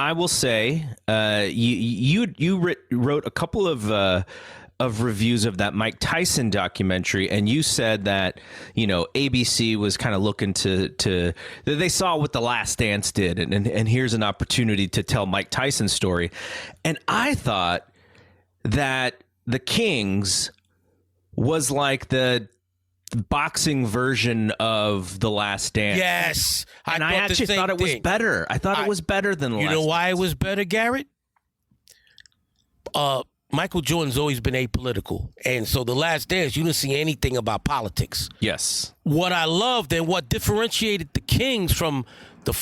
I will say, you wrote a couple of reviews of that Mike Tyson documentary, and you said that, ABC was kind of looking to they saw what The Last Dance did, and here's an opportunity to tell Mike Tyson's story. And I thought that The Kings was like the boxing version of The Last Dance. Yes. And I actually thought it was better. I thought it was better than The Last Dance. You know why it was better, Garrett? Michael Jordan's always been apolitical. And so The Last Dance, you didn't see anything about politics. Yes. What I loved and what differentiated the Kings from the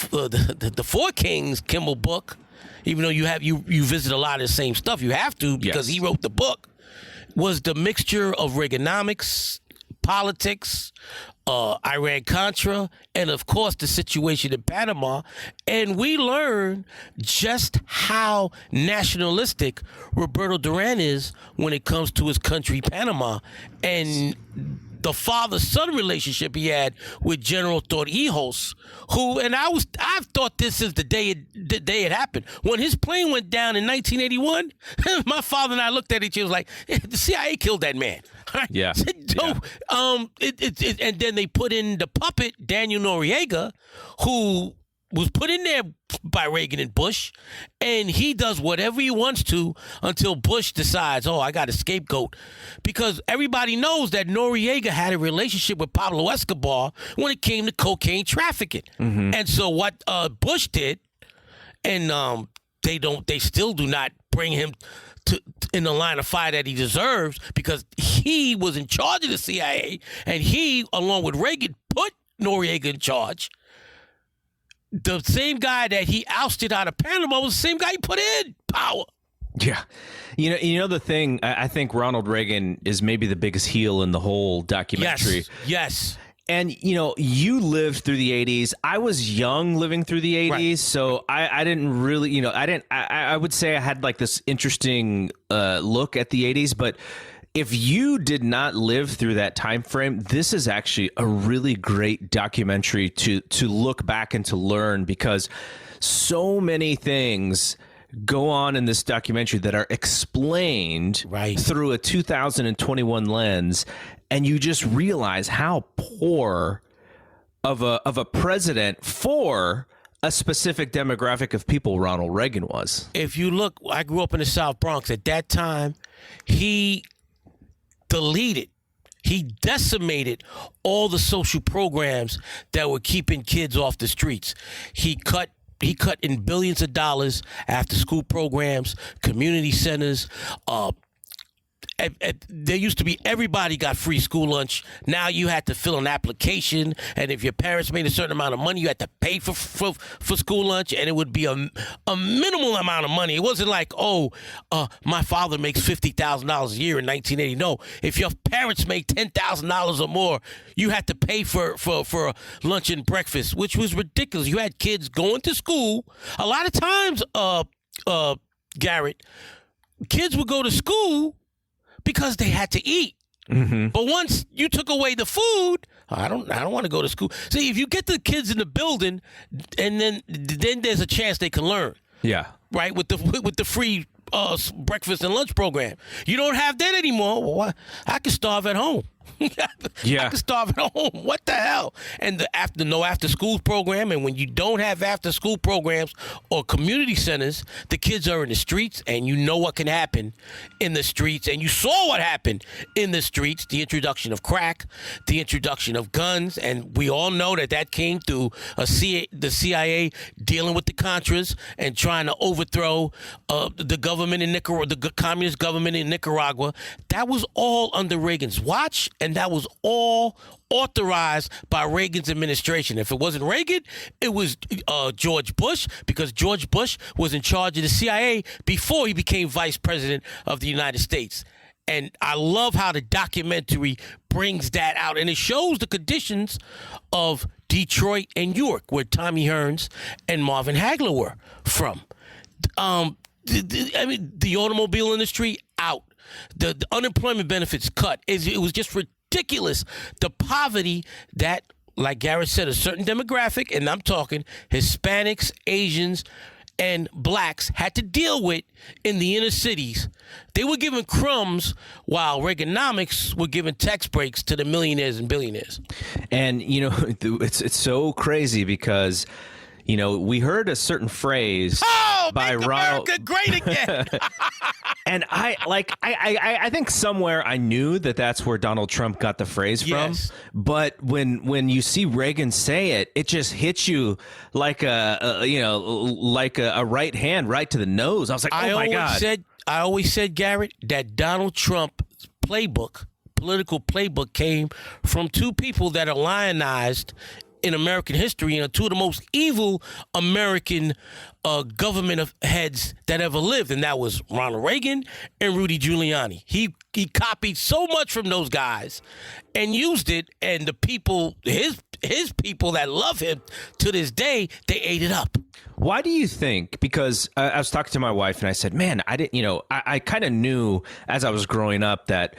Four Kings, Kimmel book, even though you visit a lot of the same stuff, you have to because he wrote the book, was the mixture of Reaganomics, politics, Iran-Contra, and, of course, the situation in Panama. And we learned just how nationalistic Roberto Duran is when it comes to his country, Panama. And the father-son relationship he had with General Torrijos, who, and I've thought this is the day it happened. When his plane went down in 1981, my father and I looked at each other like, the CIA killed that man. Yeah. And then they put in the puppet, Daniel Noriega, who was put in there by Reagan and Bush, and he does whatever he wants to until Bush decides, I got a scapegoat. Because everybody knows that Noriega had a relationship with Pablo Escobar when it came to cocaine trafficking. Mm-hmm. And so what Bush did, and they still do not bring him in the line of fire that he deserves, because he was in charge of the CIA, and he, along with Reagan, put Noriega in charge. The same guy that he ousted out of Panama was the same guy he put in power. Yeah. You know the thing, I think Ronald Reagan is maybe the biggest heel in the whole documentary. Yes. And, you lived through the 80s. I was young living through the 80s, right. So I didn't really, I would say I had like this interesting look at the 80s, but if you did not live through that time frame, this is actually a really great documentary to look back and to learn, because so many things go on in this documentary that are explained through a 2021 lens, and you just realize how poor of a president for a specific demographic of people Ronald Reagan was. If you look, I grew up in the South Bronx. At that time, he decimated all the social programs that were keeping kids off the streets. He cut in billions of dollars after school programs, community centers. There used to be everybody got free school lunch. Now you had to fill an application, and if your parents made a certain amount of money, you had to pay for school lunch, and it would be a minimal amount of money. It wasn't like, my father makes $50,000 a year in 1980. No, if your parents make $10,000 or more, you had to pay for lunch and breakfast, which was ridiculous. You had kids going to school. A lot of times, Garrett, kids would go to school because they had to eat. Mm-hmm. But once you took away the food, I don't want to go to school. See, if you get the kids in the building, and then there's a chance they can learn. Yeah. Right, with the free breakfast and lunch program. You don't have that anymore. Well, I can starve at home. Yeah. I can starve at home. What the hell? And no after school program. And when you don't have after school programs or community centers, the kids are in the streets, and you know what can happen in the streets. And you saw what happened in the streets: the introduction of crack, the introduction of guns, and we all know that came through the CIA dealing with the Contras and trying to overthrow the government in Nicaragua, the communist government in Nicaragua. That was all under Reagan's watch. And that was all authorized by Reagan's administration. If it wasn't Reagan, it was George Bush, because George Bush was in charge of the CIA before he became vice president of the United States. And I love how the documentary brings that out. And it shows the conditions of Detroit and York, where Tommy Hearns and Marvin Hagler were from. The automobile industry, out. The unemployment benefits cut. It was just ridiculous. The poverty that, like Garrett said, a certain demographic, and I'm talking Hispanics, Asians, and blacks had to deal with in the inner cities. They were given crumbs while Reaganomics were giving tax breaks to the millionaires and billionaires. And, it's so crazy because, we heard a certain phrase by make Ronald. America great again. And I think somewhere I knew that that's where Donald Trump got the phrase Yes. from. But when you see Reagan say it, it just hits you like a right hand right to the nose. I was like, oh my God. I always said, Garrett, that Donald Trump's political playbook came from two people that are lionized in American history and are two of the most evil American government heads that ever lived, and that was Ronald Reagan and Rudy Giuliani. He copied so much from those guys and used it, and the people, his people that love him to this day, they ate it up. Why do you think? Because I was talking to my wife and I said, man, I didn't, I kind of knew as I was growing up that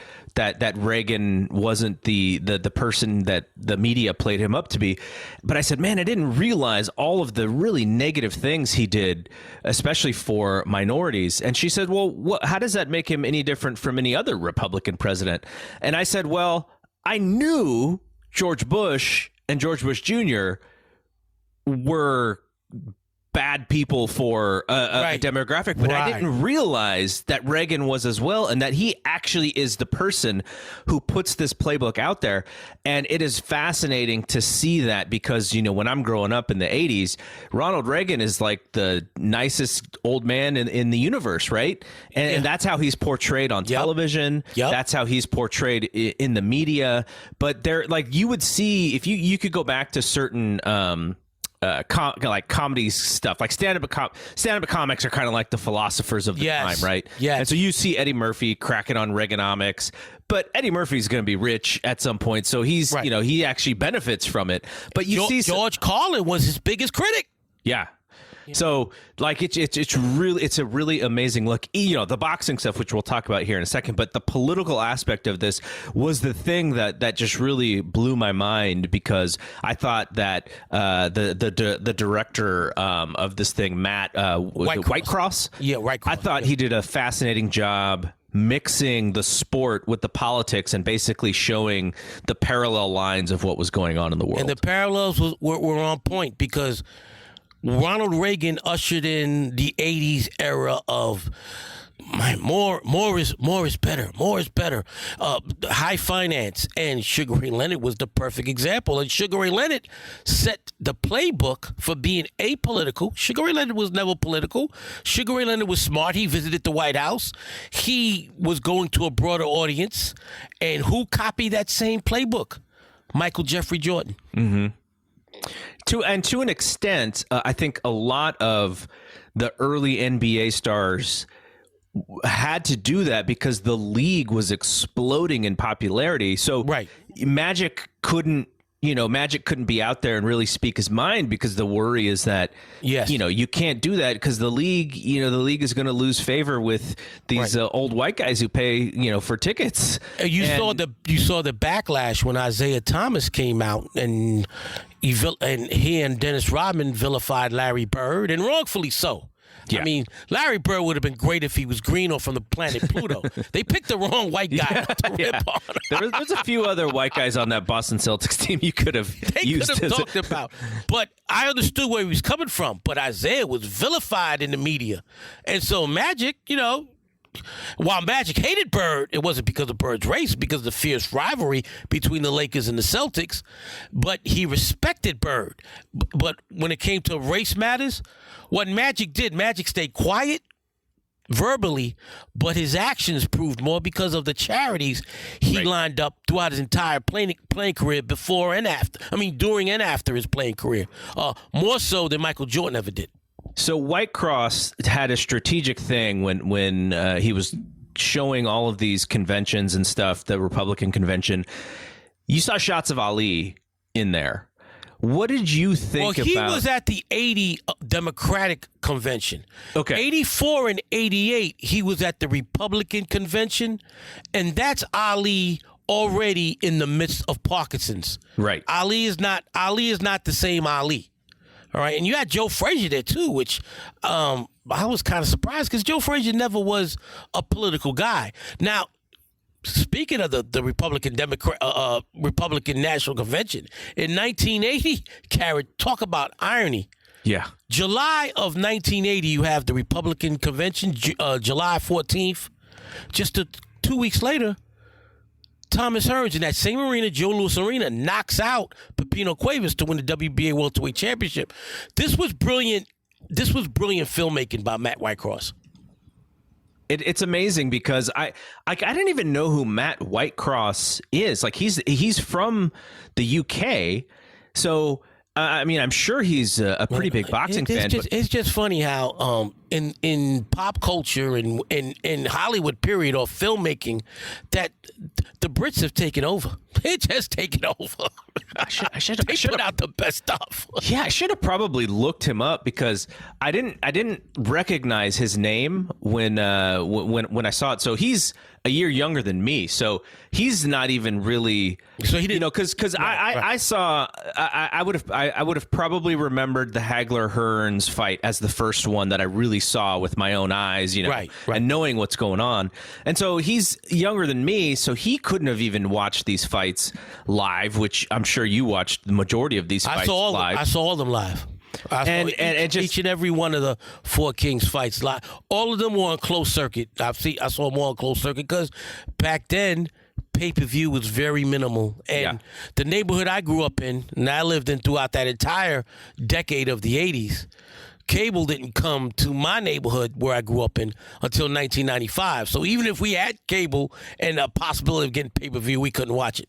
Reagan wasn't the person that the media played him up to be. But I said, man, I didn't realize all of the really negative things he did, especially for minorities. And she said, well, how does that make him any different from any other Republican president? And I said, well, I knew George Bush and George Bush Jr. were bad people for a demographic, but I didn't realize that Reagan was as well, and that he actually is the person who puts this playbook out there. And it is fascinating to see that because, when I'm growing up in the 80s, Ronald Reagan is like the nicest old man in the universe, right? And that's how he's portrayed on television. Yep. That's how he's portrayed in the media. But you would see, if you could go back to certain like comedy stuff, like stand-up comics are kind of like the philosophers of the time, right? Yeah. And so you see Eddie Murphy cracking on Reaganomics, but Eddie Murphy's going to be rich at some point, so he's he actually benefits from it. But George Carlin was his biggest critic. Yeah. So it's a really amazing look. The boxing stuff, which we'll talk about here in a second, but the political aspect of this was the thing that just really blew my mind, because I thought that the director of this thing, Matt Whitecross, I thought he did a fascinating job mixing the sport with the politics and basically showing the parallel lines of what was going on in the world. And the parallels were on point, because Ronald Reagan ushered in the 80s era of more is better. More is better. High finance. And Sugar Ray Leonard was the perfect example. And Sugar Ray Leonard set the playbook for being apolitical. Sugar Ray Leonard was never political. Sugar Ray Leonard was smart. He visited the White House. He was going to a broader audience. And who copied that same playbook? Michael Jeffrey Jordan. Mm-hmm. To an extent, I think a lot of the early NBA stars had to do that because the league was exploding in popularity. So Magic couldn't be out there and really speak his mind, because the worry is that, you can't do that because the league is going to lose favor with these old white guys who pay, for tickets. You saw the backlash when Isaiah Thomas came out, and he and Dennis Rodman vilified Larry Bird, and wrongfully so. Yeah. I mean, Larry Bird would have been great if he was green or from the planet Pluto. They picked the wrong white guy to rip on. There's a few other white guys on that Boston Celtics team you could have talked about. But I understood where he was coming from. But Isaiah was vilified in the media. And so Magic, while Magic hated Bird, it wasn't because of Bird's race, because of the fierce rivalry between the Lakers and the Celtics. But he respected Bird. But when it came to race matters, what Magic did, Magic stayed quiet verbally, but his actions proved more because of the charities he lined up throughout his entire playing career, before and after. I mean, during and after his playing career, more so than Michael Jordan ever did. So Whitecross had a strategic thing when he was showing all of these conventions and stuff, the Republican convention. You saw shots of Ali in there. What did you think about... Well, he was at the 80 Democratic convention. Okay. 84 and 88, he was at the Republican convention, and that's Ali already in the midst of Parkinson's. Right. Ali is not the same Ali. All right, and you had Joe Frazier there too, which I was kind of surprised because Joe Frazier never was a political guy. Now, speaking of the Republican National Convention in 1980, Carrot, talk about irony. Yeah. July of 1980, you have the Republican Convention, July 14th. Just 2 weeks later, Thomas Hearns in that same arena, Joe Louis Arena, knocks out Pepino Cuevas to win the WBA Welterweight Championship. This was brilliant. This was brilliant filmmaking by Matt Whitecross. It's amazing because I didn't even know who Matt Whitecross is. Like he's from the UK, so I mean I'm sure he's a pretty big boxing fan. It's just funny how in pop culture and in Hollywood period or filmmaking that the Brits have taken over. They're just taking over. I should put out the best stuff. Yeah, I should have probably looked him up because I didn't recognize his name when I saw it. So he's a year younger than me, so he's not even really. So he didn't, because I saw I would have probably remembered the Hagler Hearns fight as the first one that I really saw with my own eyes, right. And knowing what's going on. And so he's younger than me, so he couldn't have even watched these fights live, which I'm sure you watched the majority of these fights live. I saw all them live. Each and every one of the Four Kings fights live. All of them were on closed circuit. I saw them all on closed circuit because back then pay-per-view was very minimal. And the neighborhood I grew up in, and I lived in throughout that entire decade of the 80s, cable didn't come to my neighborhood where I grew up in until 1995. So even if we had cable and a possibility of getting pay-per-view, we couldn't watch it.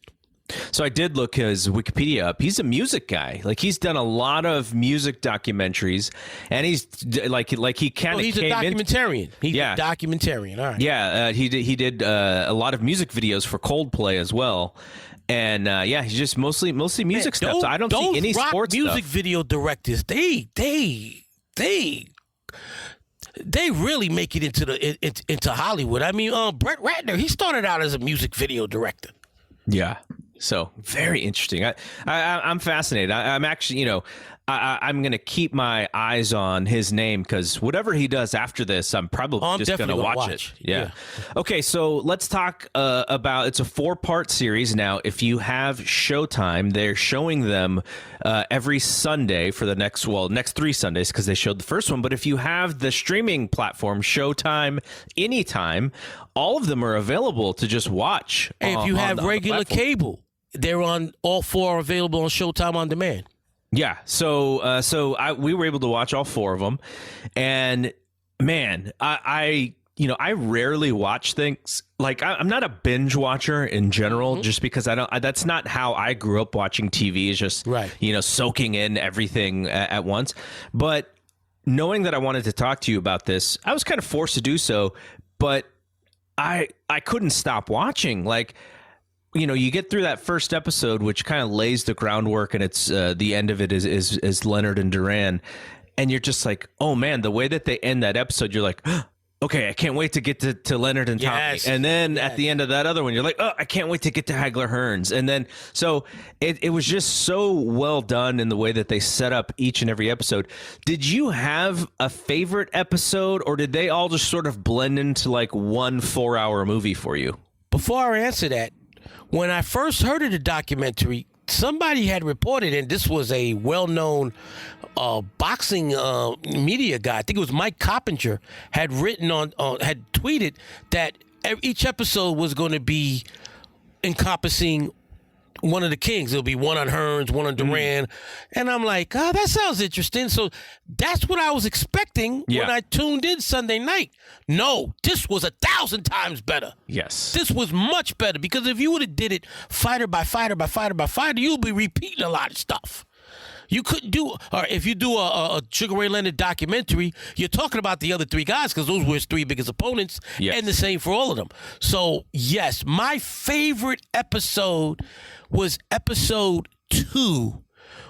So I did look his Wikipedia up. He's a music guy. Like he's done a lot of music documentaries, and he's like he kind of. He's a documentarian. He's a documentarian. All right. Yeah, he did a lot of music videos for Coldplay as well, and he's just mostly music stuff. So I don't see any sports music stuff. Video directors. They really make it into Hollywood. I mean, Brett Ratner, he started out as a music video director. Yeah. So very interesting. I'm fascinated. I'm actually, I'm going to keep my eyes on his name because whatever he does after this, I'm probably just going to watch it. Yeah. Okay. So let's talk about, it's a 4-part series. Now, if you have Showtime, they're showing them every Sunday for the next 3 Sundays because they showed the first one. But if you have the streaming platform, Showtime, anytime, all of them are available to just watch. And if you have regular cable, they're on, all 4 are available on Showtime On Demand. Yeah, so we were able to watch all 4 of them, and man, I rarely watch things. Like I'm not a binge watcher in general, just because that's not how I grew up watching TV. Is just soaking in everything at once. But knowing that I wanted to talk to you about this, I was kind of forced to do so, but I couldn't stop watching. Like, you get through that first episode, which kind of lays the groundwork, and it's the end of it is Leonard and Duran, and you're just like, oh man, the way that they end that episode, you're like, oh, okay, I can't wait to get to Leonard and Tommy, and then at the end of that other one, you're like, oh, I can't wait to get to Hagler Hearns, and then so it was just so well done in the way that they set up each and every episode. Did you have a favorite episode, or did they all just sort of blend into like one 4-hour movie for you? Before I answer that, when I first heard of the documentary, somebody had reported, and this was a well-known boxing media guy, I think it was Mike Coppinger, had had tweeted that each episode was going to be encompassing one of the kings. It'll be one on Hearns, one on Duran. And I'm like, oh, that sounds interesting. So that's what I was expecting when I tuned in Sunday night. No, this was 1,000 times better. Yes. This was much better, because if you would have did it fighter by fighter by fighter by fighter, you'll be repeating a lot of stuff. You couldn't do, or if you do a Sugar Ray Leonard documentary, you're talking about the other 3 guys because those were his 3 biggest opponents, and the same for all of them. So, yes, my favorite episode was episode 2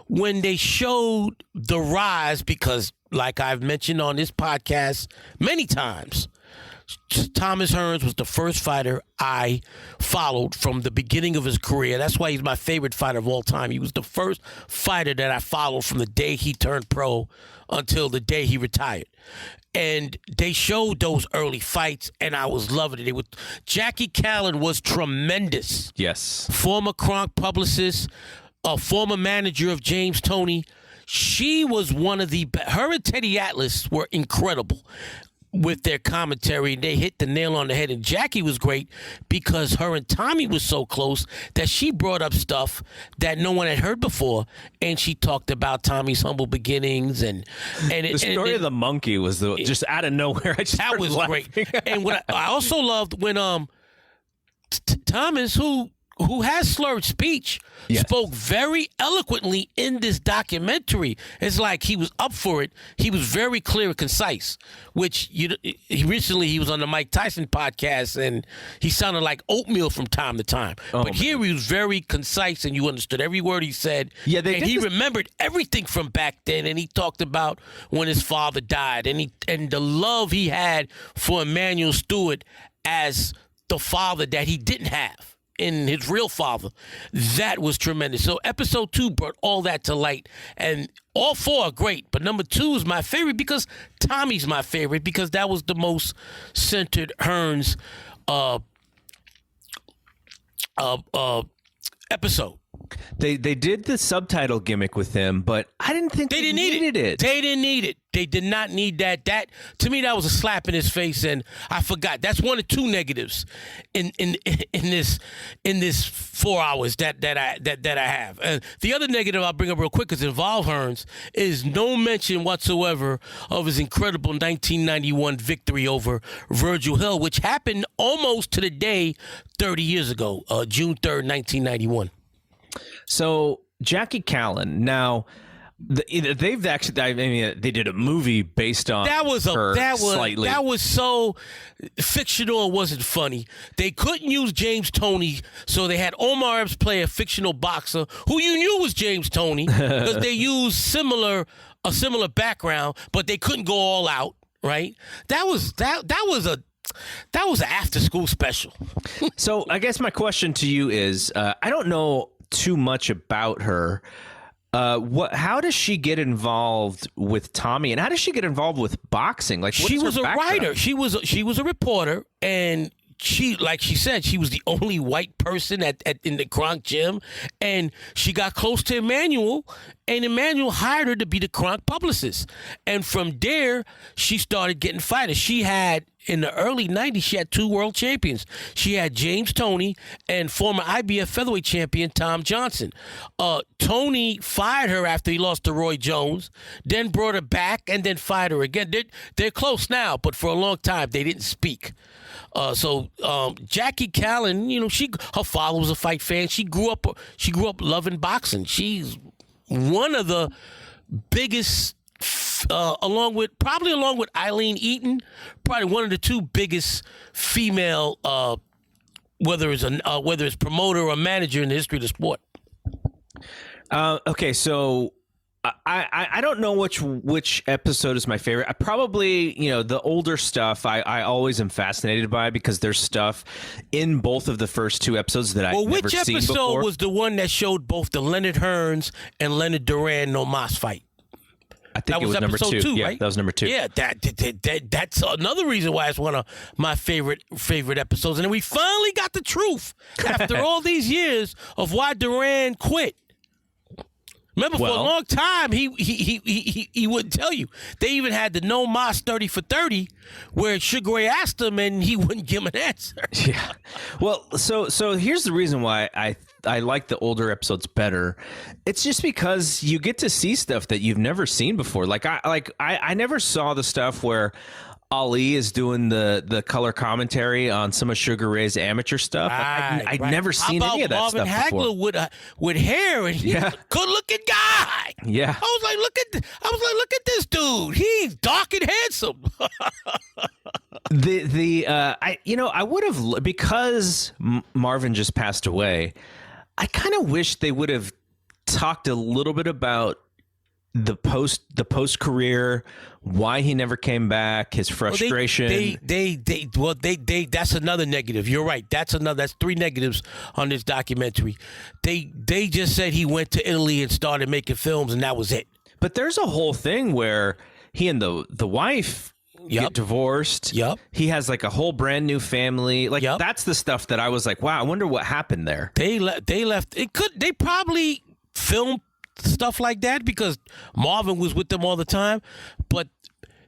when they showed the rise, because like I've mentioned on this podcast many times, Thomas Hearns was the first fighter I followed from the beginning of his career. That's why he's my favorite fighter of all time. He was the first fighter that I followed from the day he turned pro until the day he retired. And they showed those early fights, and I was loving it. Jackie Callan was tremendous. Yes. Former Kronk publicist, a former manager of James Toney. She was one of the best. Her and Teddy Atlas were incredible with their commentary. They hit the nail on the head. And Jackie was great because her and Tommy was so close that she brought up stuff that no one had heard before. And she talked about Tommy's humble beginnings. And the story of the monkey was just out of nowhere. That was laughing. Great. And what I also loved when Thomas, who has slurred speech, yes, spoke very eloquently in this documentary. It's like he was up for it. He was very clear and concise, which he was on the Mike Tyson podcast, and he sounded like oatmeal from time to time. But here he was very concise, and you understood every word he said. Yeah, and he remembered everything from back then, and he talked about when his father died, and the love he had for Emmanuel Stewart as the father that he didn't have in his real father. That was tremendous. So episode 2 brought all that to light, and all 4 are great, but number 2 is my favorite because Tommy's my favorite, because that was the most centered Hearns episode. They did the subtitle gimmick with him, but I didn't think they needed it. They didn't need it. They did not need that. That, to me, that was a slap in his face, and I forgot. That's one of 2 negatives in this 4 hours that I have. The other negative I'll bring up real quick, because it involves Hearns, is no mention whatsoever of his incredible 1991 victory over Virgil Hill, which happened almost to the day 30 years ago, June 3rd, 1991. So Jackie Callan, now they've actually, I mean, they did a movie based on slightly. That was so fictional. It wasn't funny. They couldn't use James Toney, so they had Omar Epps play a fictional boxer who you knew was James Toney, because they used a similar background, but they couldn't go all out. Right? That was an after school special. So I guess my question to you is, I don't know too much about her. How does she get involved with Tommy, and how does she get involved with boxing? Like, she was a writer. She was a reporter, and she, like she said, she was the only white person in the Kronk gym, and she got close to Emmanuel, and Emmanuel hired her to be the Kronk publicist. And from there, she started getting fighters. She had, in the early 90s, she had 2 world champions. She had James Toney and former IBF featherweight champion Tom Johnson. Toney fired her after he lost to Roy Jones, then brought her back, and then fired her again. They're close now, but for a long time, they didn't speak. So Jackie Callan, her father was a fight fan. She grew up loving boxing. She's one of the biggest, along with Eileen Eaton, probably one of the 2 biggest female, whether it's promoter or manager in the history of the sport. Okay, so I don't know which episode is my favorite. I probably, the older stuff I always am fascinated by, because there's stuff in both of the first 2 episodes that I've never seen before. Which episode was the one that showed both the Leonard Hearns and Leonard Duran no mas fight? I think it was number 2. Yeah, right? that was number 2. Yeah, that's another reason why it's one of my favorite episodes. And then we finally got the truth after all these years of why Duran quit. Remember, for a long time, he wouldn't tell you. They even had the no mas 30 for 30, where Sugar Ray asked him, and he wouldn't give him an answer. Yeah. Well, so here's the reason why I like the older episodes better. It's just because you get to see stuff that you've never seen before. I never saw the stuff where Ali is doing the color commentary on some of Sugar Ray's amateur stuff. I'd never seen any of that Marvin stuff before. Marvin Hagler with hair, and he's a good-looking guy. Yeah, I was like, look at this dude. He's dark and handsome. I would have, because Marvin just passed away. I kind of wish they would have talked a little bit about the post career, why he never came back, his frustration. That's another negative. You're right. That's 3 negatives on this documentary. They just said he went to Italy and started making films, and that was it. But there's a whole thing where he and the wife get divorced. Yep. He has like a whole brand new family. Like that's the stuff that I was like, wow, I wonder what happened there. They left. They probably filmed stuff like that because Marvin was with them all the time, but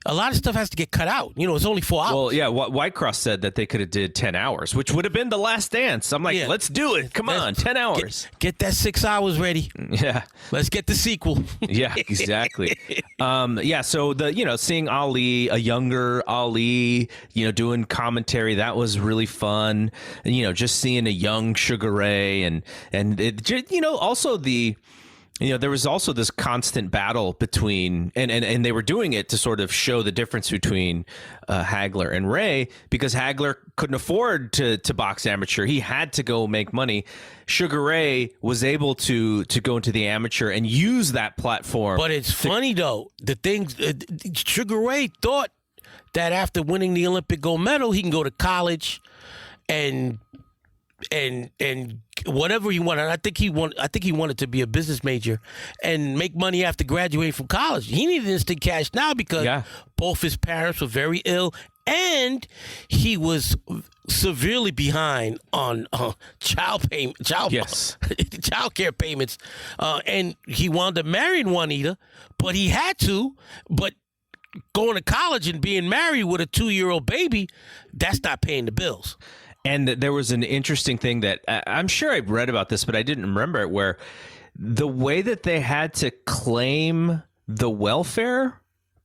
a lot of stuff has to get cut out. It's only 4 hours. Well, yeah, Whitecross said that they could have did 10 hours, which would have been The Last Dance. I'm like, let's do it. Come on, 10 hours. Get that 6 hours ready. Yeah. Let's get the sequel. Yeah, exactly. So seeing Ali, a younger Ali, doing commentary, that was really fun. Just seeing a young Sugar Ray and it, also there was also this constant battle between, and they were doing it to sort of show the difference between Hagler and Ray, because Hagler couldn't afford to box amateur. He had to go make money. Sugar Ray was able to go into the amateur and use that platform. But it's funny, though. The things Sugar Ray thought that after winning the Olympic gold medal, he can go to college and whatever he wanted. I think he wanted to be a business major and make money after graduating from college. He needed instant cash now because both his parents were very ill and he was severely behind on child care payments, and he wound up marrying Juanita, but he had to. But going to college and being married with a 2-year-old baby, that's not paying the bills. And there was an interesting thing that I'm sure I read about this, but I didn't remember it, where the way that they had to claim the welfare,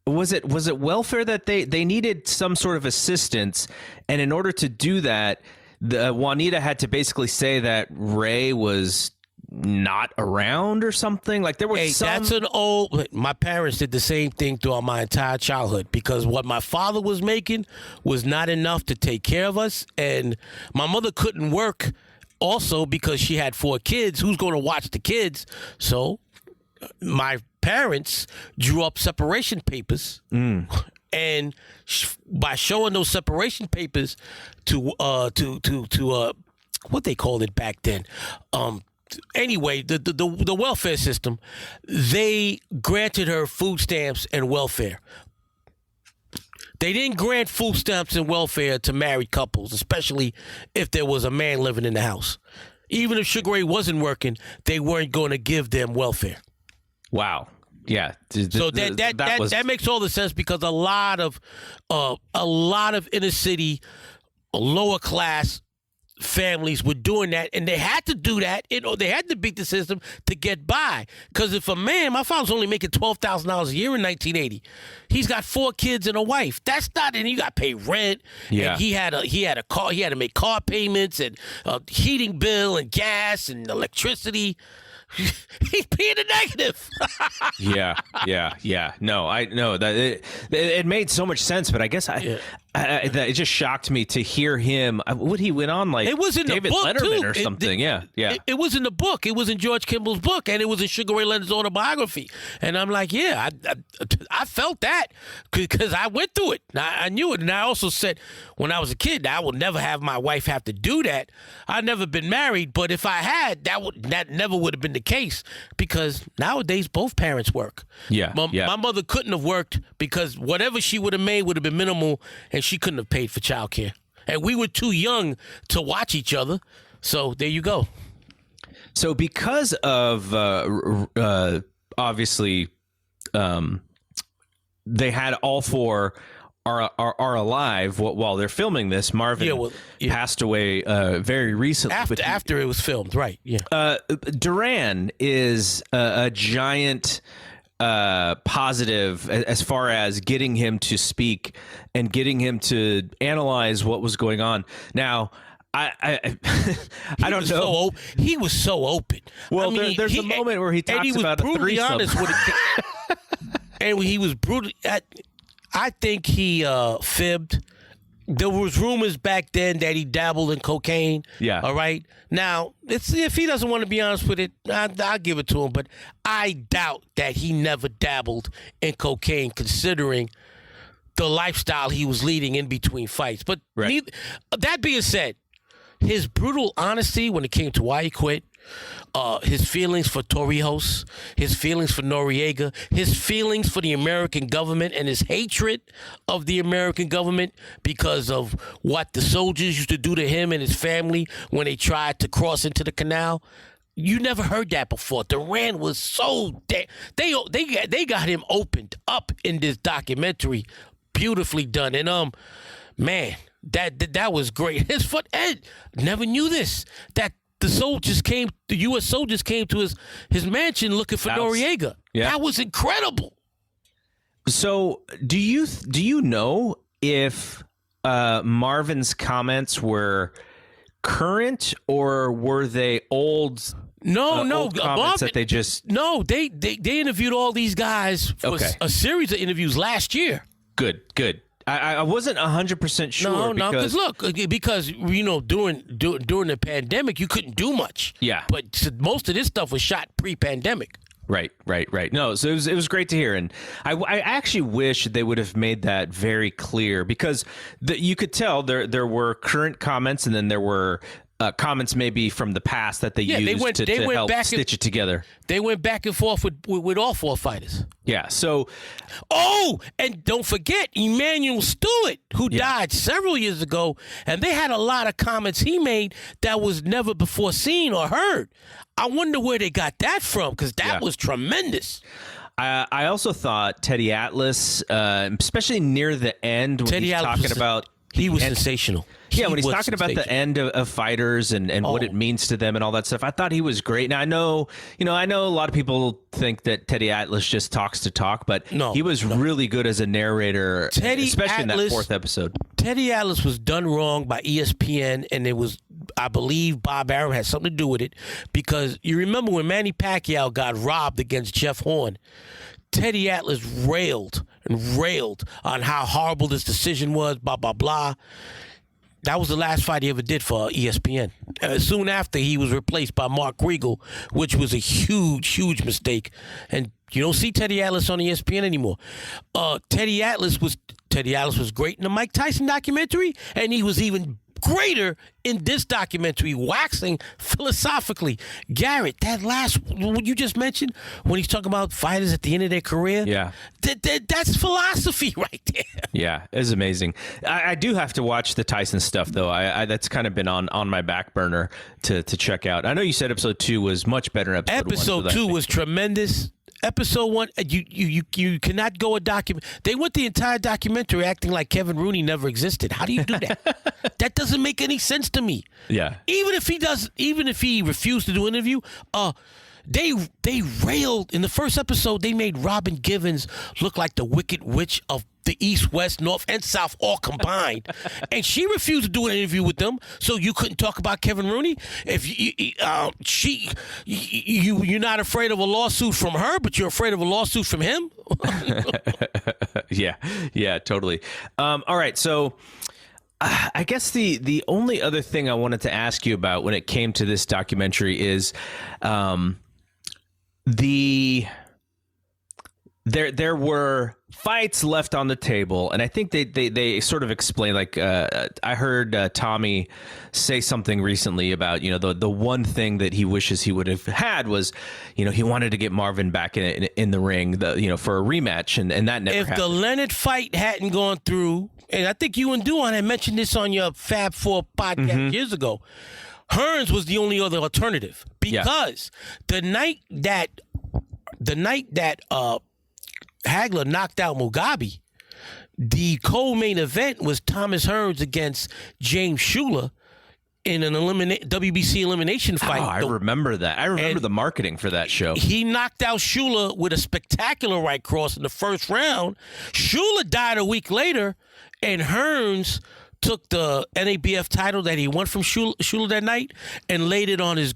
was it welfare that they needed some sort of assistance, and in order to do that, Juanita had to basically say that Ray was not around or something. Like there was that's an old. My parents did the same thing throughout my entire childhood, because what my father was making was not enough to take care of us, and my mother couldn't work also because she had 4 kids. Who's going to watch the kids? So my parents drew up separation papers, and by showing those separation papers to what they called it back then. Anyway, the welfare system, they granted her food stamps and welfare. They didn't grant food stamps and welfare to married couples, especially if there was a man living in the house. Even if Sugar Ray wasn't working, they weren't going to give them welfare. Wow. Yeah. So that makes all the sense, because a lot of inner city, lower class families were doing that, and they had to do that. They had to beat the system to get by. Because if a man, my father's only making $12,000 a year in 1980. He's got 4 kids and a wife. That's not, and you got to pay rent. Yeah. And he had a car. He had to make car payments and heating bill and gas and electricity. He's being a negative. Yeah. No, I know that it made so much sense, but I guess it just shocked me to hear him. What he went on like it was in David the book Letterman too. or something. It was in the book. It was in George Kimball's book, and it was in Sugar Ray Leonard's autobiography. And I'm like, I felt that because I went through it. I knew it, and I also said when I was a kid, I will never have my wife have to do that. I've never been married, but if I had, that never would have been the case, because nowadays both parents work. My mother couldn't have worked because whatever she would have made would have been minimal, and she couldn't have paid for childcare. And we were too young to watch each other. So there you go. So because of obviously they had all 4 are alive while they're filming this. Marvin passed away very recently. After it was filmed, right? Yeah. Duran is a giant positive as far as getting him to speak and getting him to analyze what was going on. Now, I don't know. He was so open. Well, there's a moment where he talks about a threesome. Honest with it. And he was brutal. I think he fibbed There was rumors back then that he dabbled in cocaine. Yeah. All right. Now, if he doesn't want to be honest with it, I'll give it to him. But I doubt that he never dabbled in cocaine, considering the lifestyle he was leading in between fights. But that being said, his brutal honesty when it came to why he quit, his feelings for Torrijos, his feelings for Noriega, his feelings for the American government, and his hatred of the American government because of what the soldiers used to do to him and his family when they tried to cross into the canal. You never heard that before. Duran was so they got him opened up in this documentary, beautifully done. And man, that was great. His foot Ed never knew this. That the U.S. soldiers came to his mansion looking for Noriega. Yeah. That was incredible. So, do you know if Marvin's comments were current or were they old? No, comments that they just they interviewed all these guys for a series of interviews last year. Good. I wasn't 100% sure. Because during the pandemic you couldn't do much. Yeah, but most of this stuff was shot pre-pandemic. Right. No, so it was great to hear, and I actually wish they would have made that very clear, because you could tell there were current comments, and then there were comments maybe from the past that they used to help stitch it together. They went back and forth with all four fighters. Yeah, so... Oh, and don't forget Emmanuel Stewart, who died several years ago, and they had a lot of comments he made that was never before seen or heard. I wonder where they got that from, because that was tremendous. I also thought Teddy Atlas, especially near the end, when he's talking about... He was sensational. When he's talking about the end of fighters and what it means to them and all that stuff, I thought he was great. Now I know a lot of people think that Teddy Atlas just talks to talk, but he was really good as a narrator, especially in that fourth episode. Teddy Atlas was done wrong by ESPN, and it was, I believe, Bob Arum had something to do with it, because you remember when Manny Pacquiao got robbed against Jeff Horn, Teddy Atlas railed on how horrible this decision was, blah, blah, blah. That was the last fight he ever did for ESPN. Soon after, he was replaced by Mark Riegel, which was a huge, huge mistake. And you don't see Teddy Atlas on ESPN anymore. Teddy Atlas was great in the Mike Tyson documentary, and he was even greater in this documentary, waxing philosophically. Garrett, that last, what you just mentioned, when he's talking about fighters at the end of their career, that's philosophy right there. Yeah, it's amazing. I do have to watch the Tyson stuff, though. I that's kind of been on my back burner to check out. I know you said episode 2 was much better than episode 1. Episode 2 was tremendous. Episode 1, you cannot go a document. They went the entire documentary acting like Kevin Rooney never existed. How do you do that? That doesn't make any sense to me. Yeah. Even if he refused to do an interview, they railed in the first episode. They made Robin Givens look like the Wicked Witch of the East, West, North, and South all combined, and she refused to do an interview with them. So you couldn't talk about Kevin Rooney. If you're not afraid of a lawsuit from her, but you're afraid of a lawsuit from him. Yeah, totally. All right, so I guess the only other thing I wanted to ask you about when it came to this documentary is There were fights left on the table, and I think they sort of explained, like, I heard Tommy say something recently about, the one thing that he wishes he would have had was, he wanted to get Marvin back in the ring, for a rematch, and that never happened. If the Leonard fight hadn't gone through, and I think you and Duan had mentioned this on your Fab 4 podcast years ago, Hearns was the only other alternative, because the night that Hagler knocked out Mugabe, the co-main event was Thomas Hearns against James Schuler in an WBC elimination fight. Oh, I remember that. I remember the marketing for that show. He knocked out Schuler with a spectacular right cross in the first round. Schuler died a week later, and Hearns took the NABF title that he won from Schuler that night and laid it on his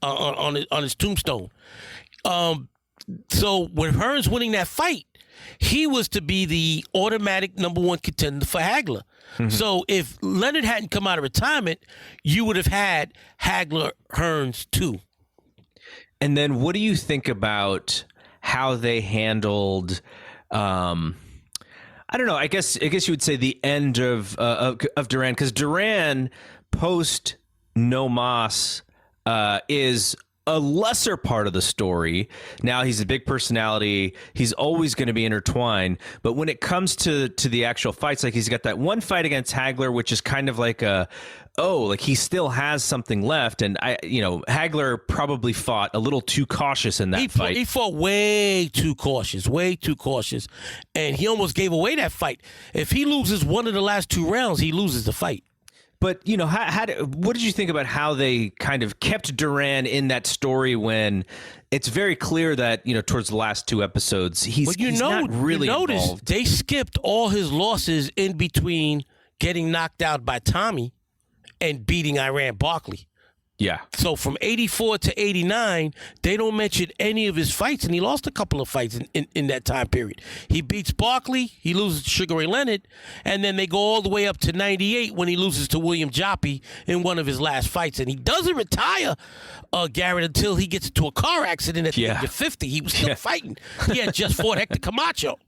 on his tombstone. So with Hearns winning that fight, he was to be the automatic number one contender for Hagler. So if Leonard hadn't come out of retirement, you would have had Hagler, Hearns, too. And then what do you think about how they handled, I don't know, I guess you would say the end of Duran, because Duran post No Mas is a lesser part of the story. Now he's a big personality. He's always going to be intertwined. But when it comes to the actual fights, like he's got that one fight against Hagler, which is kind of like like he still has something left. And Hagler probably fought a little too cautious in that fight. He fought way too cautious. And he almost gave away that fight. If he loses one of the last 2 rounds, he loses the fight. But, what did you think about how they kind of kept Duran in that story when it's very clear that, towards the last 2 episodes, he's not really involved? They skipped all his losses in between getting knocked out by Tommy and beating Iran Barkley. Yeah. So from 84 to 89, they don't mention any of his fights, and he lost a couple of fights in that time period. He beats Barkley, he loses to Sugar Ray Leonard, and then they go all the way up to 98 when he loses to William Joppy in one of his last fights. And he doesn't retire, Garrett, until he gets into a car accident at the age of 50. He was still fighting. He had just fought Hector Camacho.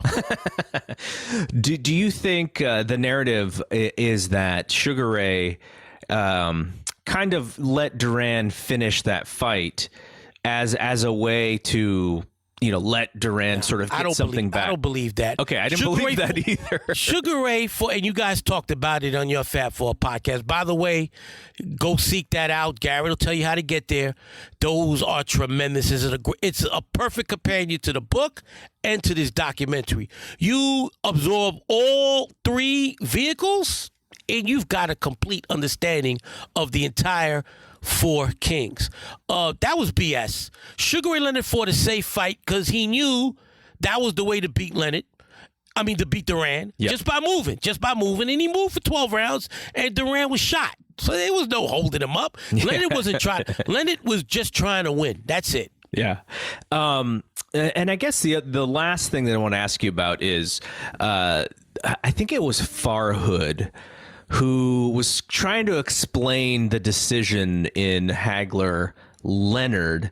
Do you think the narrative is that Sugar Ray kind of let Duran finish that fight as a way to, let Duran sort of get something back? I don't believe that. Okay, I didn't believe that either. Sugar Ray, and you guys talked about it on your Fat Four podcast. By the way, go seek that out. Garrett will tell you how to get there. Those are tremendous. It's a perfect companion to the book and to this documentary. You absorb all 3 vehicles, and you've got a complete understanding of the entire 4 kings. That was BS. Sugar Ray Leonard fought a safe fight because he knew that was the way to beat to beat Duran. Yep. Just by moving. And he moved for 12 rounds, and Duran was shot. So there was no holding him up. Leonard wasn't trying. Leonard was just trying to win. That's it. Yeah. And I guess the last thing that I want to ask you about is I think it was Farhood who was trying to explain the decision in Hagler Leonard,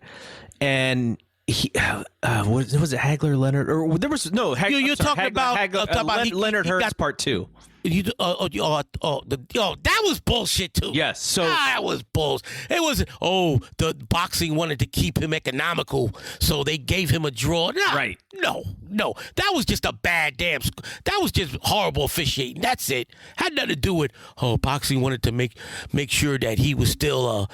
and he was it Hagler Leonard, or there was no Hagler, you're talking about Leonard Hearns part 2. That was bullshit too. Yes, so that was bullshit. It wasn't. The boxing wanted to keep him economical, so they gave him a draw. Right? No. That was just a bad damn. That was just horrible officiating. That's it. Had nothing to do with boxing wanted to make sure that he was still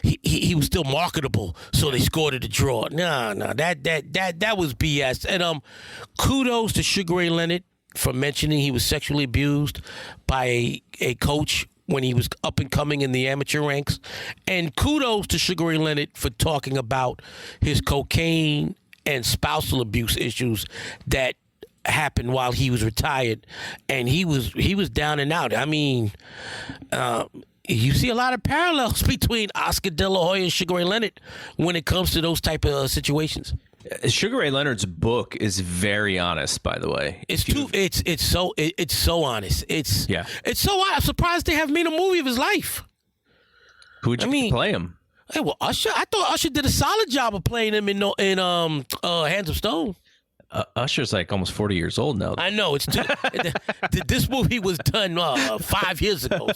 he was still marketable, so they scored it a draw. No, that was BS. And kudos to Sugar Ray Leonard for mentioning he was sexually abused by a coach when he was up and coming in the amateur ranks. And kudos to Sugar Ray Leonard for talking about his cocaine and spousal abuse issues that happened while he was retired. And he was down and out. I mean, you see a lot of parallels between Oscar De La Hoya and Sugar Ray Leonard when it comes to those type of situations. Sugar Ray Leonard's book is very honest, by the way. It's so honest. It's so honest. I'm surprised they haven't made a movie of his life. Who would you play him? Hey, well, Usher. I thought Usher did a solid job of playing him in Hands of Stone. Usher's like almost 40 years old now. I know. This movie was done 5 years ago.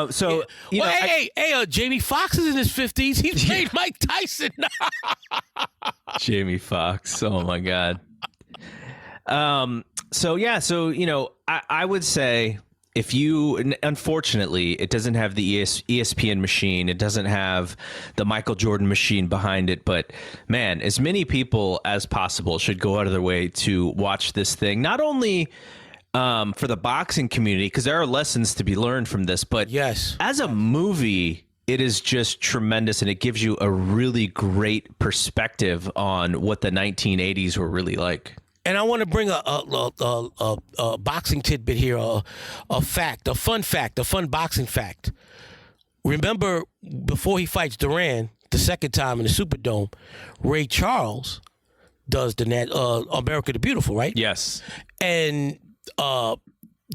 So yeah. Jamie Foxx is in his 50s. He's played Mike Tyson. Jamie Foxx. Oh my God. I would say unfortunately, it doesn't have the ESPN machine. It doesn't have the Michael Jordan machine behind it. But man, as many people as possible should go out of their way to watch this thing. Not only for the boxing community, because there are lessons to be learned from this, but yes, as a movie, it is just tremendous, and it gives you a really great perspective on what the 1980s were really like. And I want to bring a boxing tidbit here, a fun boxing fact. Remember, before he fights Duran the second time in the Superdome, Ray Charles does the America the Beautiful, right? Yes. And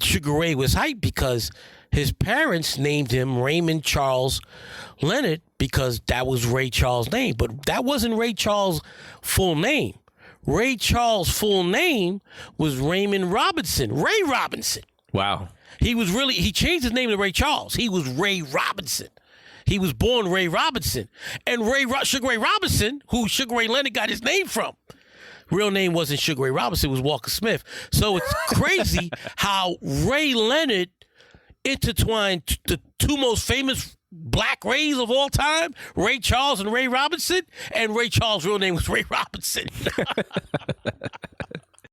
Sugar Ray was hyped because his parents named him Raymond Charles Leonard because that was Ray Charles' name. But that wasn't Ray Charles' full name. Ray Charles' full name was Raymond Robinson. Ray Robinson. Wow. He changed his name to Ray Charles. He was Ray Robinson. He was born Ray Robinson. And Sugar Ray Robinson, who Sugar Ray Leonard got his name from, real name wasn't Sugar Ray Robinson, it was Walker Smith. So it's crazy how Ray Leonard intertwined the two most famous black Rays of all time, Ray Charles and Ray Robinson, and Ray Charles' real name was Ray Robinson.